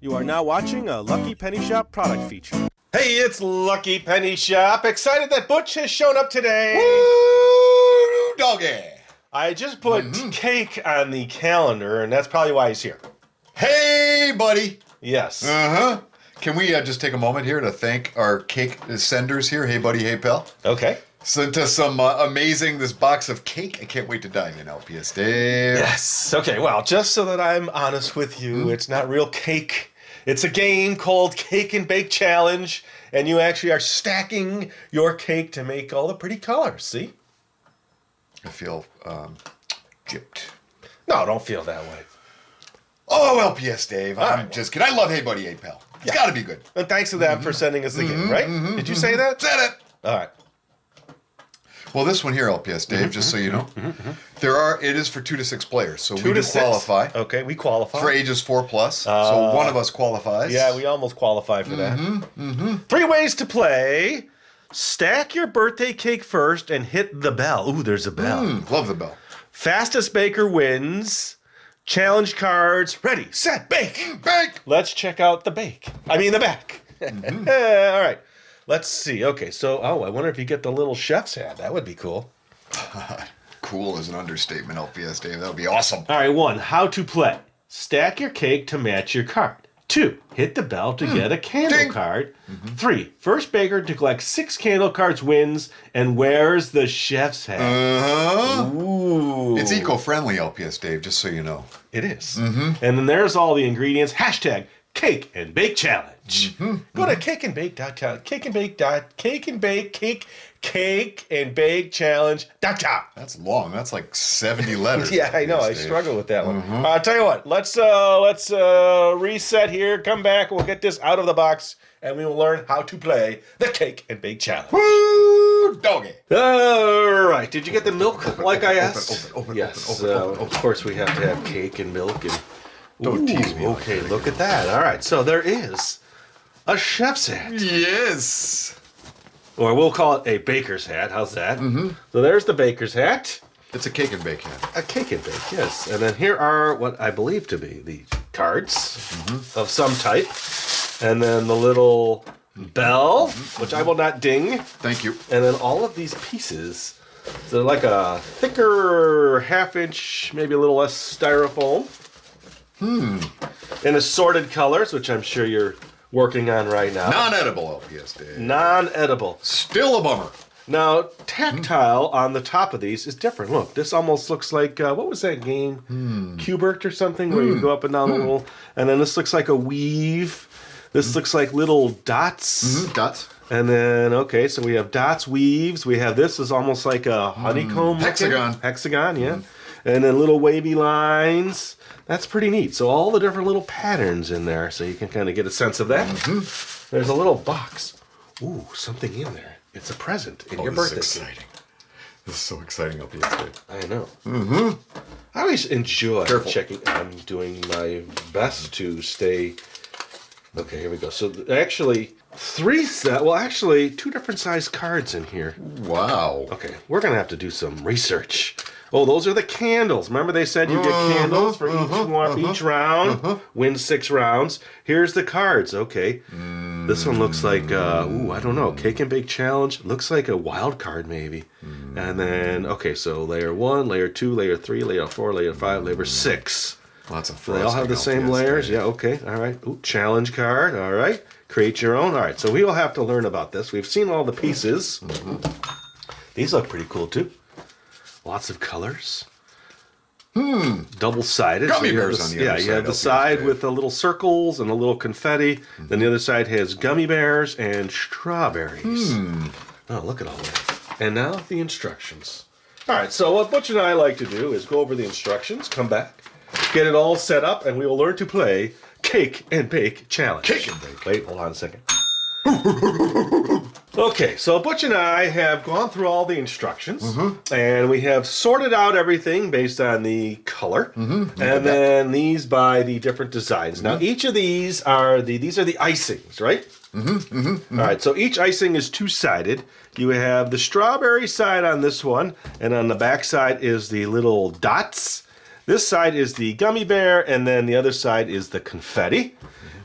You are now watching a Lucky Penny Shop product feature. Hey, it's Lucky Penny Shop. Excited that Butch has shown up today. Woo, doggy. I just put cake on the calendar, and that's probably why he's here. Hey, buddy. Yes. Can we just take a moment here to thank our cake senders here? Hey, buddy. Hey, pal. Okay. Sent us some this box of cake. I can't wait to dive in, LPS-Dave. Yes. Okay, well, just so that I'm honest with you, it's not real cake. It's a game called Cake and Bake Challenge, and you actually are stacking your cake to make all the pretty colors, see? I feel gypped. No, don't feel that way. Oh, LPS-Dave. Right. Just kidding. I love Hey, buddy. Hey, pal. It's got to be good. And thanks to them for sending us the game, right? Did you say that? Said it. All right. Well, this one here, LPS-Dave, just so you know, it is for 2 to 6 players, so we do 6. qualify. Okay, we qualify. For ages 4+, so one of us qualifies. Yeah, we almost qualify for that. 3 ways to play. Stack your birthday cake first and hit the bell. Ooh, there's a bell. Love the bell. Fastest baker wins. Challenge cards. Ready, set, bake. Bake! Let's check out the back. All right. Let's see. Okay, so, I wonder if you get the little chef's hat. That would be cool. Cool is an understatement, LPS-Dave. That would be awesome. All right, 1, how to play. Stack your cake to match your card. 2, hit the bell to get a candle Ding. card. 3, first baker to collect 6 candle cards wins and wears the chef's hat. Ooh. It's eco-friendly, LPS-Dave, just so you know. It is. And then there's all the ingredients. Hashtag Cake and Bake Challenge. Go to cakeandbake.com. cakeandbake That's long. That's like 70 letters. Yeah, I know. I LPS-Dave. struggle with that one. I'll tell you what. Let's reset here. Come back. We'll get this out of the box, and we will learn how to play the Cake and Bake Challenge. Woo, doggy. All right. Did you get the milk like I asked? Open, Yes. open. Of course, we have to have cake and milk and. Don't tease me. Okay, look at that. All right, so there is a chef's hat. Yes. Or we'll call it a baker's hat. How's that? So there's the baker's hat. It's a cake and bake hat. A cake and bake, yes. And then here are what I believe to be the cards of some type. And then the little bell, which I will not ding. Thank you. And then all of these pieces. So they're like a thicker half-inch, maybe a little less styrofoam. In assorted colors, which I'm sure you're working on right now. Non-edible, LPS-Dave. Non-edible. Still a bummer. Now, tactile on the top of these is different. Look, this almost looks like, what was that game? Cubert or something, where you go up and down the little, and then this looks like a weave. This looks like little dots. Dots. And then, okay, so we have dots, weaves. We have this is almost like a honeycomb. Hexagon. Hexagon, yeah. And then little wavy lines. That's pretty neat. So all the different little patterns in there, so you can kind of get a sense of that. There's a little box. Ooh, something in there. It's a present in your birthday. This is exciting. This is so exciting, LPS-Dave. I know. I always enjoy checking. I'm doing my best to stay. Okay, here we go. So actually, 2 different size cards in here. Wow. Okay, we're going to have to do some research. Oh, those are the candles. Remember they said you get candles for each round. Win 6 rounds. Here's the cards. Okay. This one looks like, I don't know, Cake and Bake Challenge. Looks like a wild card maybe. And then, okay, so layer 1, layer 2, layer 3, layer 4, layer 5, layer 6. Lots of So they all have the same layers. Yeah, okay. All right. Ooh, challenge card. All right. Create your own. All right. So we will have to learn about this. We've seen all the pieces. These look pretty cool too. Lots of colors. Double-sided. Gummy so bears on the other side. Yeah, you have the side with the little circles and the little confetti. Then the other side has gummy bears and strawberries. Oh, look at all that. And now the instructions. All right, so what Butch and I like to do is go over the instructions, come back, get it all set up, and we will learn to play Cake and Bake Challenge. Cake and Bake. Wait, hold on a second. Okay, so Butch and I have gone through all the instructions, and we have sorted out everything based on the color, and then these by the different designs. Now, each of these are the icings, right? All right, so each icing is 2-sided. You have the strawberry side on this one, and on the back side is the little dots. This side is the gummy bear, and then the other side is the confetti.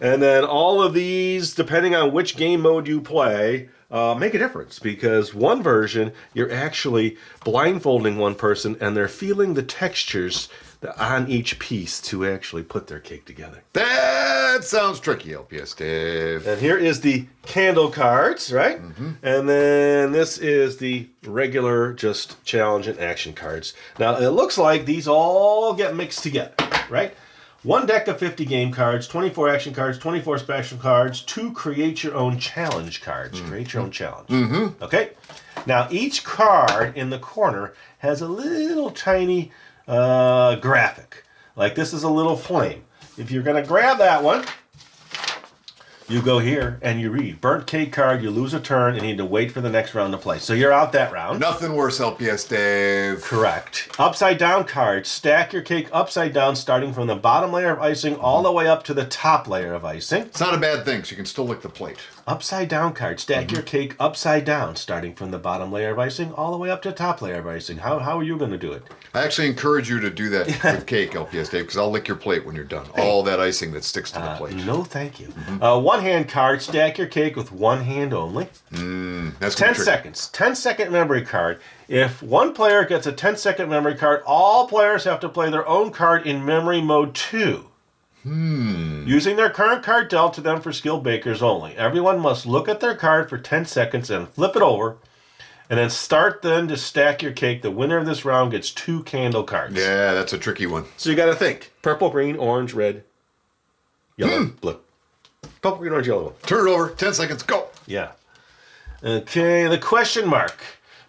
And then all of these, depending on which game mode you play, make a difference. Because one version, you're actually blindfolding one person, and they're feeling the textures on each piece to actually put their cake together. That sounds tricky, LPS Dave. And here is the candle cards, right? And then this is the regular just challenge and action cards. Now, it looks like these all get mixed together, right? One deck of 50 game cards, 24 action cards, 24 special cards, 2 create your own challenge cards. Create your own challenge. Okay? Now, each card in the corner has a little tiny graphic. Like this is a little flame. If you're going to grab that one, you go here and you read burnt cake card, you lose a turn and you need to wait for the next round to play. So you're out that round. Nothing worse, LPS Dave. Correct. Upside down cards. Stack your cake upside down starting from the bottom layer of icing all the way up to the top layer of icing. It's not a bad thing, so you can still lick the plate. Upside down cards. Stack your cake upside down starting from the bottom layer of icing all the way up to the top layer of icing. How are you going to do it? I actually encourage you to do that with cake, LPS Dave, because I'll lick your plate when you're done. All that icing that sticks to the plate. No, thank you. One hand card. Stack your cake with one hand only. That's 10 seconds. 10-second memory card. If one player gets a 10-second memory card, all players have to play their own card in memory mode 2. Using their current card dealt to them for skilled bakers only. Everyone must look at their card for 10 seconds and flip it over. And then start then to stack your cake. The winner of this round gets 2 candle cards. Yeah, that's a tricky one. So you got to think. Purple, green, orange, red, yellow, blue. Purple, green, orange, yellow. Turn it over. 10 seconds. Go. Yeah. Okay, the question mark.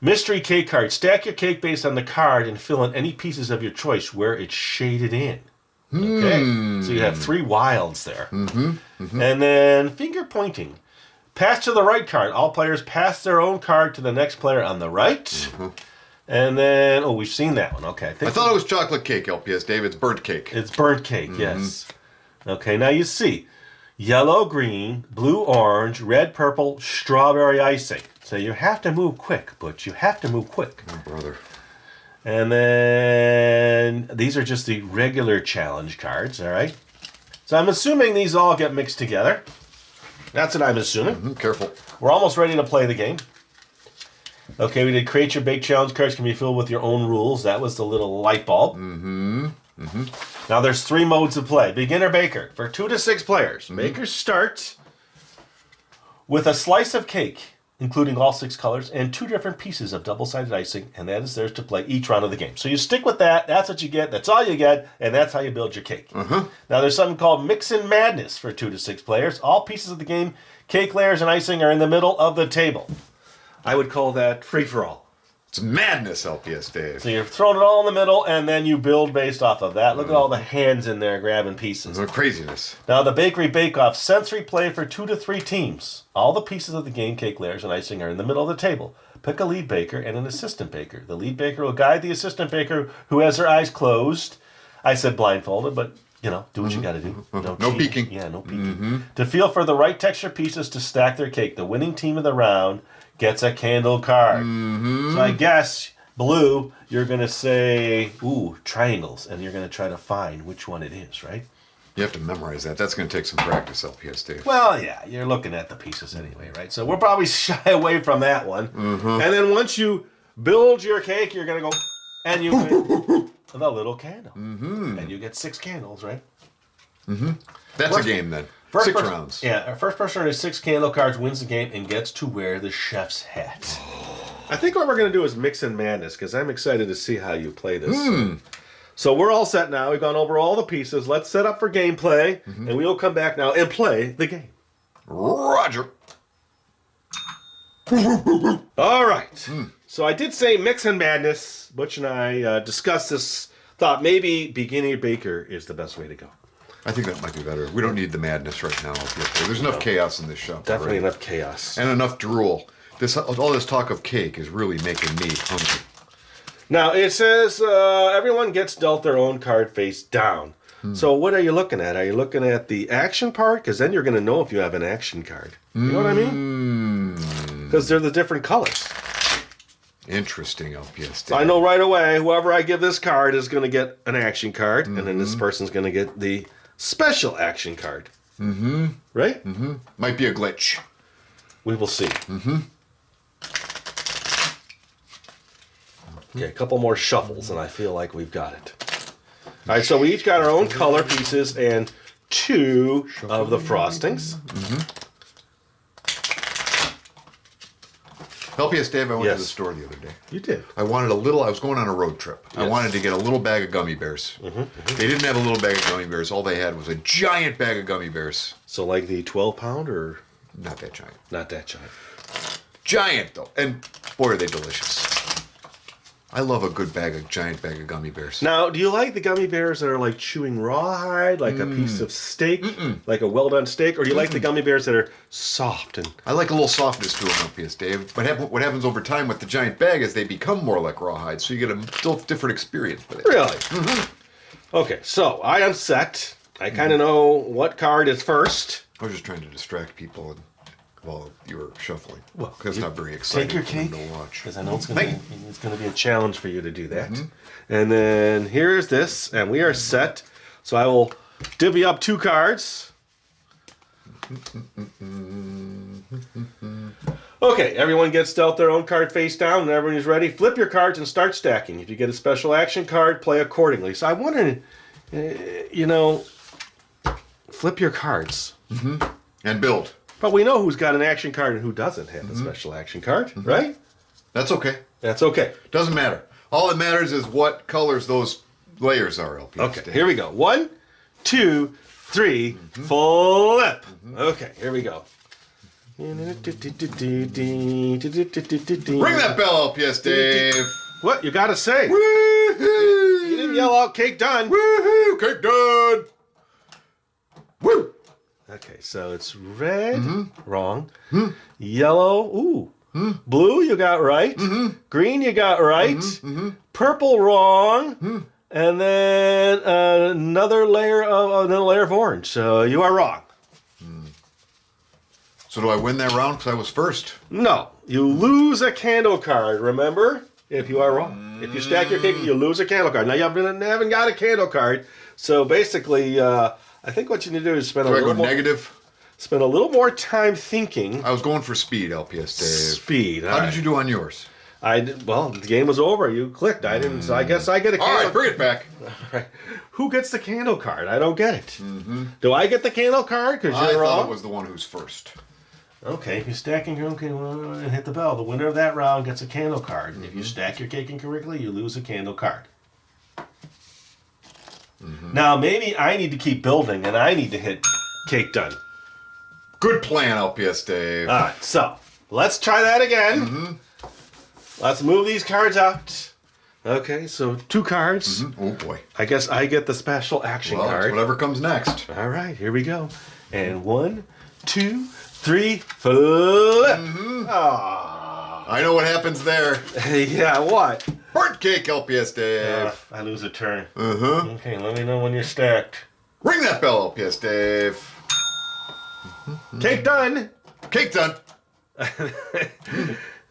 Mystery cake card. Stack your cake based on the card and fill in any pieces of your choice where it's shaded in. Okay, so you have 3 wilds there. And then finger pointing. Pass to the right card. All players pass their own card to the next player on the right. And then, oh, we've seen that one. Okay. I thought it was chocolate cake, LPS Dave. It's burnt cake. It's burnt cake, yes. Okay, now you see yellow, green, blue, orange, red, purple, strawberry icing. So you have to move quick, but you have to move quick. Oh, brother. And then these are just the regular challenge cards, all right? So I'm assuming these all get mixed together. That's what I'm assuming. Careful. We're almost ready to play the game. Okay, we did create your bake challenge cards can be filled with your own rules. That was the little light bulb. Now there's 3 modes of play. Beginner baker for 2 to 6 players. Bakers start with a slice of cake, including all 6 colors, and 2 different pieces of double-sided icing, and that is theirs to play each round of the game. So you stick with that, that's what you get, that's all you get, and that's how you build your cake. Now there's something called Mix and Madness for 2 to 6 players. All pieces of the game, cake layers and icing are in the middle of the table. I would call that free-for-all. It's madness, LPS Dave. So you're throwing it all in the middle, and then you build based off of that. Look at all the hands in there grabbing pieces. No craziness. Now the Bakery Bake-Off, sensory play for 2 to 3 teams. All the pieces of the game, cake layers and icing, are in the middle of the table. Pick a lead baker and an assistant baker. The lead baker will guide the assistant baker who has their eyes closed. I said blindfolded, but, you know, do what you got to do. Don't No cheat. peeking. Yeah, no peeking. To feel for the right texture pieces to stack their cake. The winning team of the round gets a candle card. So I guess, blue, you're going to say, ooh, triangles, and you're going to try to find which one it is, right? You have to memorize that. That's going to take some practice, LPS Dave. Well, yeah, you're looking at the pieces anyway, right? So we'll probably shy away from that one. And then once you build your cake, you're going to go, and you get the little candle. And you get 6 candles, right? That's a game then. 6 rounds. Yeah, our first person to 6 candle cards wins the game and gets to wear the chef's hat. I think what we're going to do is mix and madness, because I'm excited to see how you play this. So we're all set now. We've gone over all the pieces. Let's set up for gameplay, and we'll come back now and play the game. Roger. All right. So I did say mix and madness. Butch and I discussed this. Thought maybe beginner baker is the best way to go. I think that might be better. We don't need the madness right now. There's enough chaos in this shop. Definitely already. enough chaos. And enough drool. All this talk of cake is really making me hungry. Now, it says everyone gets dealt their own card face down. So what are you looking at? Are you looking at the action part? Because then you're going to know if you have an action card. You know what I mean? Because they're the different colors. Interesting, LPS. So I know right away whoever I give this card is going to get an action card, and then this person's going to get the special action card. Mm-hmm. Right? Mm-hmm. Might be a glitch. We will see. Mm-hmm. Okay, a couple more shuffles, and I feel like we've got it. All right, so we each got our own color pieces and 2 of the frostings. LPS Dave, I went Yes. to the store the other day. You did. I was going on a road trip. I Yes. wanted to get a little bag of gummy bears. They didn't have a little bag of gummy bears. All they had was a giant bag of gummy bears. So like the 12-pound or Not that giant. not that giant? Giant, though. And boy, are they delicious. I love a good giant bag of gummy bears. Now, do you like the gummy bears that are like chewing rawhide, like a piece of steak, like a well-done steak? Or do you like the gummy bears that are soft and... I like a little softness to them, LPS Dave. But what happens over time with the giant bag is they become more like rawhide, so you get a still different experience with it. Really? Okay, so I am set. I kind of know what card is first. I was just trying to distract people while you were shuffling. Well, Because it's not very exciting Take your for them cake, to watch. because I know it's going to be a challenge for you to do that. And then here's this, and we are set. So I will divvy up 2 cards. Okay, everyone gets dealt their own card face down, and everyone is ready. Flip your cards and start stacking. If you get a special action card, play accordingly. So I wondered, flip your cards. And build. But we know who's got an action card and who doesn't have a special action card, right? That's okay. That's okay. Doesn't matter. All that matters is what colors those layers are, LPS Okay, Dave. here we go. 1, 2, 3, flip. Okay, here we go. Ring Ring that bell, LPS Dave. What? You gotta say. Woohoo! You didn't yell out cake done. Woohoo! Cake done. Woo! Okay, so it's red, wrong. Yellow, ooh. Blue, you got right. Green, you got right. Purple, wrong. And then another layer of orange. So you are wrong. So do I win that round because I was first? No, you lose a candle card, remember? If you are wrong. If you stack your cake, you lose a candle card. Now, you haven't got a candle card, so basically, I think what you need to do is spend Do I go negative? Spend a little more time thinking. I was going for speed, LPS Dave. Speed. How did you do on yours? Well, the game was over. You clicked. I didn't, so I guess I get a candle. All right, bring it back. Right. Who gets the candle card? I don't get it. Do I get the candle card? Because I you're thought wrong? it was the one who's first. Okay, if you're stacking your own cake and hit the bell, the winner of that round gets a candle card. And if you stack your cake incorrectly, you lose a candle card. Now, maybe I need to keep building and I need to hit cake done. Good plan, LPS Dave. All right, so let's try that again. Let's move these cards out. Okay, so 2 cards. Oh boy. I guess I get the special action Well, it's card. whatever comes next. All right, here we go. And 1, 2, 3, flip. I know what happens there. Yeah, what? Burnt cake, LPS Dave. I lose a turn. Okay, let me know when you're stacked. Ring that bell, LPS Dave. Cake done. Cake done.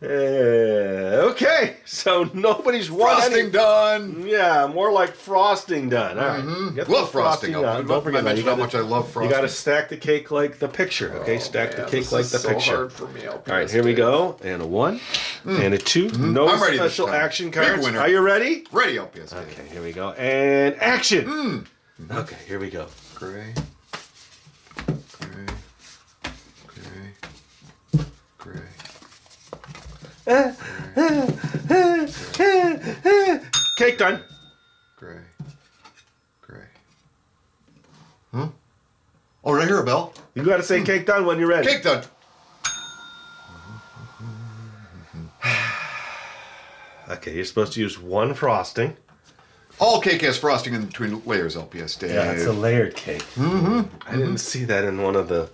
Okay, so nobody's won Frosting any. done. Yeah, more like frosting done. All right. Get the Love frosting. on. Don't forget I that. mentioned how much I love frosting. You got to stack the cake like the picture. Okay, stack the cake like the so picture. hard for me, LPS All right, here we go. And a 1 and a 2. No I'm ready this special time. action Big cards. winner. Are you ready? Ready, LPS Dave. Okay, here we go. And action. Okay, here we go. Gray. Gray. Gray. Gray. Cake done. Gray. Gray. Huh? Oh, did I hear a bell? You got to say cake done when you're ready. Cake done. Okay, you're supposed to use 1 frosting. All cake has frosting in between layers, LPS Dave. Yeah, it's a layered cake. I didn't see that in one of the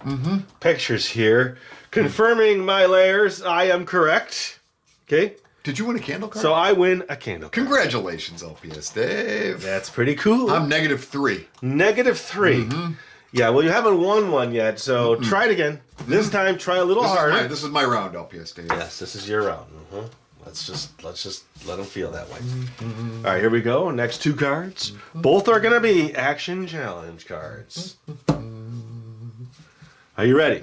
pictures here. Confirming my layers, I am correct. Okay, Did you win a candle card? so I win a candle. Congratulations, LPS Dave. That's pretty cool. I'm -3. -3. Yeah, well, you haven't won one yet, so try it again. This time, try a little harder. This is my round, LPS Dave. Yes, this is your round. Let's just let them feel that way. All right, here we go. Next 2 cards. Both are going to be action challenge cards. Are you ready?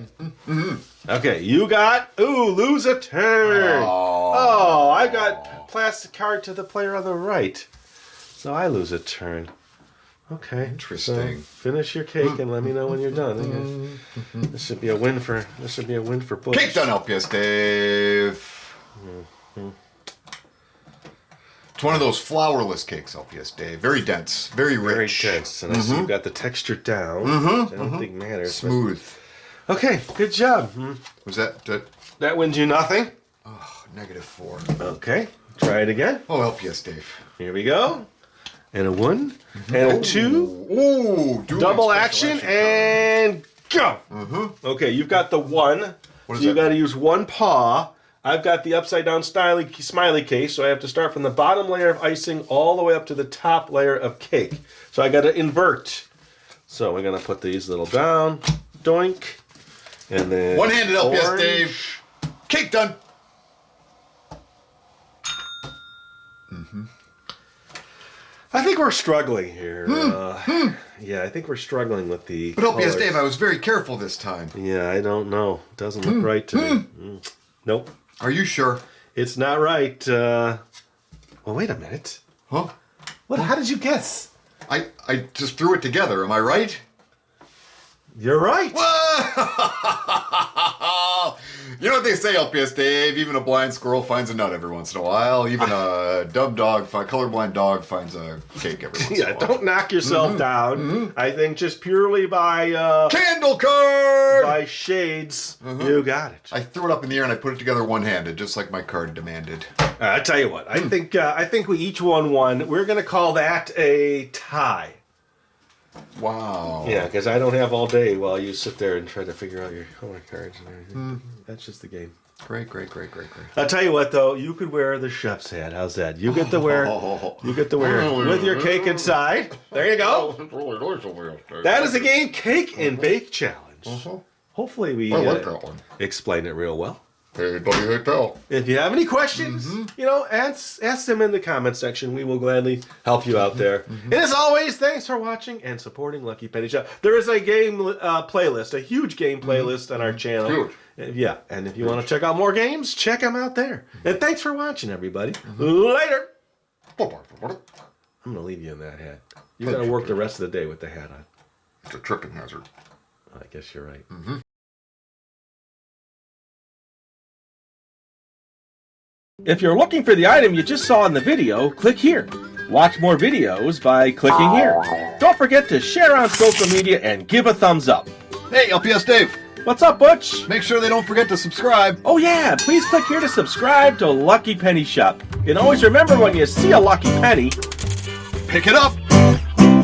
Okay, you got, lose a turn. Oh, I got plastic card to the player on the right. So I lose a turn. Okay. Interesting. So finish your cake and let me know when you're done. This should be a win for Butch. Cake done, LPS Dave. It's one of those flourless cakes, LPS Dave. Very dense, very rich. Very dense. And I see you've got the texture down. Which I don't think matters. Smooth. Okay, good job. Was that... That wins you nothing. Oh, -4. Okay, try it again. Oh, LPS Dave. Here we go. And a 1, and a 2. Ooh, Double action, and go. Okay, you've got the 1. What is so you that? got to use 1 paw. I've got the upside down smiley case, so I have to start from the bottom layer of icing all the way up to the top layer of cake. So I got to invert. So we're gonna put these little down, doink, and then One-handed LPS orange. Dave. Cake done. I think we're struggling here. Yeah, I think we're struggling with the But LPS colors. Dave, I was very careful this time. Yeah, I don't know. Doesn't look right to me. Nope. Are you sure? It's not right. Well, wait a minute. Huh? What? How did you guess? I just threw it together. Am I right? You're right. You know what they say, LPS Dave? Even a blind squirrel finds a nut every once in a while. Even a colorblind dog finds a cake every once in a Yeah, while. don't knock yourself down. I think just purely by Candle card! by shades, you got it. I threw it up in the air and I put it together one-handed, just like my card demanded. I tell you what. I think we each won 1. We're gonna call that a tie. Wow. Yeah, because I don't have all day while you sit there and try to figure out your color cards and everything. That's just the game. Great. I'll tell you what, though, you could wear the chef's hat. How's that? You get to wear. You get to wear with your cake inside. There you go. That is the game Cake and Bake Challenge. Hopefully we I like that one. explain it real well. Hey, buddy, hey, pal. If you have any questions, ask them in the comment section. We will gladly help you out there. And as always, thanks for watching and supporting Lucky Penny Shop. There is a game playlist, a huge game playlist on our channel. Huge. Yeah, and if you want to check out more games, check them out there. And thanks for watching, everybody. Later. I'm going to leave you in that hat. You got to work the rest of the day with the hat on. It's a tripping hazard. I guess you're right. If you're looking for the item you just saw in the video, click here. Watch more videos by clicking here. Don't forget to share on social media and give a thumbs up. Hey, LPS Dave. What's up, Butch? Make sure they don't forget to subscribe. Oh yeah, please click here to subscribe to Lucky Penny Shop. And always remember, when you see a lucky penny, Pick it up.